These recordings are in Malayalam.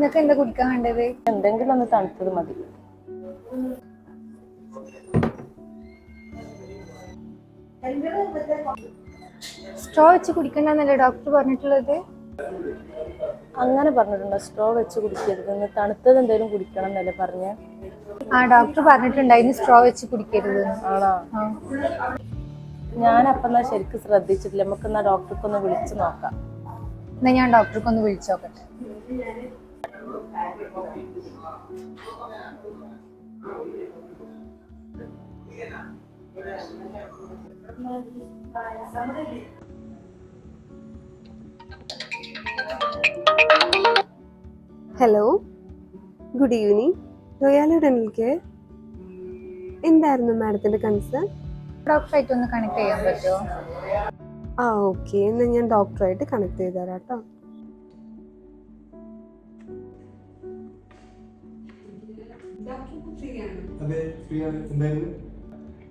നിങ്ങൾക്ക് എന്താ കുടിക്കാൻ വേണ്ടത്? എന്തെങ്കിലും ഒന്ന് തണുത്തത് മതി. സ്ട്രോ വെച്ച് കുടിക്കണ്ടെന്നല്ലേ ഡോക്ടർ പറഞ്ഞിട്ടുള്ളത്? അങ്ങനെ പറഞ്ഞിട്ടുണ്ടോ? സ്ട്രോ വെച്ച് കുടിക്കരുത്, തണുത്തത് എന്തെങ്കിലും കുടിക്കണം എന്നല്ലേ പറഞ്ഞേ? ആ ഡോക്ടർ പറഞ്ഞിട്ടുണ്ടായിരുന്നു സ്ട്രോ വെച്ച് കുടിക്കരുത്. ആണോ? ഞാനപ്പം ശരിക്കും ശ്രദ്ധിച്ചിട്ടില്ല. നമുക്കെന്നാ ഡോക്ടർക്കൊന്ന് വിളിച്ചു നോക്കാം. എന്നാ ഞാൻ ഡോക്ടർക്കൊന്ന് വിളിച്ചു നോക്കട്ടെ. Hello, good evening. റോയാലോ ഡെന്റൽ കെയർ. എന്തായിരുന്നു മാഡത്തിന്റെ കൺസേൺ? ഡോക്ടറായിട്ട് ഒന്ന് കണക്ട് ചെയ്യാൻ പറ്റുമോ? ഓക്കെ, എന്നാൽ ഞാൻ ഡോക്ടറായിട്ട് കണക്ട് ചെയ്ത് തരാം കേട്ടോ. അതെ, ഫ്രീ ആണ്. എന്തായിരുന്നു?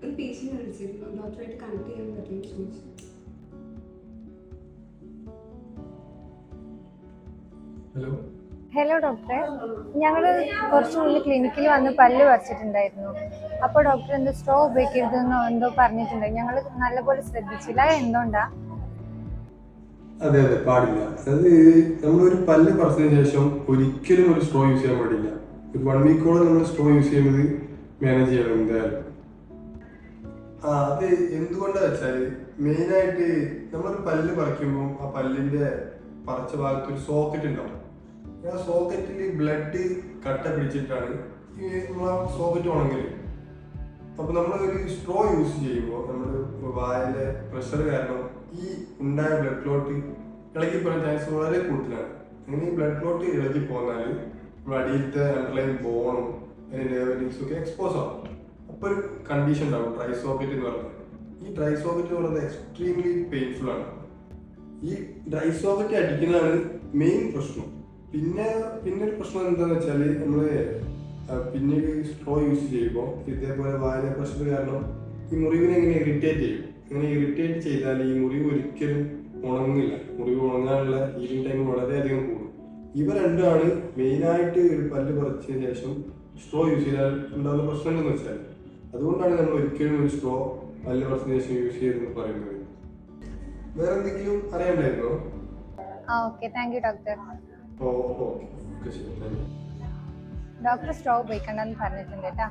ഒരു പേഷ്യന്റ് വിളിച്ചിരുന്നു, ഡോക്ടറായിട്ട് കണക്ട് ചെയ്യാൻ പറ്റുമെന്ന് ചോദിച്ചു. ഹലോ. ഹലോ ഡോക്ടറെ, ഞങ്ങൾ കുറച്ച് മുന്നേ ക്ലിനിക്കിൽ വന്ന് പല്ല് പറിച്ചിട്ടുണ്ടായിരുന്നു. അപ്പോൾ ഡോക്ടർ എന്തോ സ്ട്രോ ഉപയോഗിക്കരുതെന്നോ എന്തോ പറഞ്ഞിട്ടുണ്ടായി. ഞങ്ങൾ നല്ലപോലെ ശ്രദ്ധിച്ചില്ല. എന്തുകൊണ്ടാ? അതെ അതെ, പാടില്ല. അതായത് നമ്മളൊരു പല്ല് പറിച്ചതിന് ശേഷം ഒരിക്കലും ഒരു സ്ട്രോ യൂസ് ചെയ്യാൻ പാടില്ല. ഒരു 1 വീക്കോളം നമ്മൾ സ്ട്രോ യൂസ് ചെയ്യുന്നത് മാനേജ് ചെയ്യണം എന്തായാലും. അത് എന്തുകൊണ്ടാന്ന് വെച്ചാൽ മെയിനായിട്ട് നമ്മളൊരു പല്ല് പറിക്കുമ്പോൾ ആ പല്ലിന്റെ പറിച്ച ഭാഗത്ത് ഒരു സോക്കറ്റ് ഉണ്ടാവും. ആ സോക്കറ്റിൽ ബ്ലഡ് കട്ട പിടിച്ചിട്ടാണ് ഈ നമ്മൾ ആ സോക്കറ്റ് ഉണങ്ങല്. അപ്പൊ നമ്മൾ ഒരു സ്ട്രോ യൂസ് ചെയ്യുമ്പോൾ നമ്മുടെ വായിലെ പ്രഷർ കാരണം ഈ ഉണ്ടായ ബ്ലഡ് ക്ലോട്ട് ഇളകി പോകാൻ ചാൻസ് വളരെ കൂടുതലാണ്. അങ്ങനെ ഈ ബ്ലഡ് ക്ലോട്ട് ഇളകി പോന്നാൽ നമ്മുടെ അടിയിലത്തെ അണ്ടർലൈൻ ബോണും അതിന്റെ നെർവ്സും ഒക്കെ എക്സ്പോസ് ആവും. അപ്പോൾ ഒരു കണ്ടീഷൻ ഉണ്ടാവും, ഡ്രൈ സോക്കറ്റ് എന്ന് പറയുന്നത്. ഈ ഡ്രൈ സോക്കറ്റ് എന്ന് പറയുന്നത് എക്സ്ട്രീംലി പെയിൻഫുൾ ആണ്. ഈ ഡ്രൈ സോക്കറ്റ് അടിക്കുന്നതാണ് മെയിൻ പ്രശ്നം. പിന്നെ ഒരു പ്രശ്നം എന്താണെന്ന് വെച്ചാൽ നമ്മള് പിന്നീട് സ്ട്രോ യൂസ് ചെയ്യുമ്പോൾ ഇതേപോലെ വായന പ്രഷർ കാരണം ഈ മുറിവിനെ എങ്ങനെ ഇറിറ്റേറ്റ് ചെയ്യും. അങ്ങനെ ഇറിറ്റേറ്റ് ചെയ്താൽ ഈ മുറിവ് ഒരിക്കലും ഉണങ്ങില്ല. മുറിവ് ഉണങ്ങാനുള്ള ഹീലിംഗ് ടൈം വളരെയധികം കൂടും. ഇവ രണ്ടുമാണ് മെയിനായിട്ട് ഒരു പല്ല് പറിച്ചതിന് ശേഷം സ്ട്രോ യൂസ് ചെയ്താൽ ഉണ്ടാകുന്ന പ്രശ്നം എന്ന് വെച്ചാൽ. അതുകൊണ്ടാണ് നമ്മൾ ഒരിക്കലും ഒരു സ്ട്രോ പല്ല് പറിച്ചതിന് ശേഷം യൂസ് ചെയ്തെന്ന് പറയുന്നത്. വേറെ എന്തെങ്കിലും അറിയാണ്ടായിരുന്നോ? Okay, thank you doctor. Okay ശരി, താങ്ക് യു. ഡോക്ടർ സ്ട്രോ ഉപയോഗിക്കണ്ടെന്ന് പറഞ്ഞിട്ടുണ്ട് കേട്ടോ.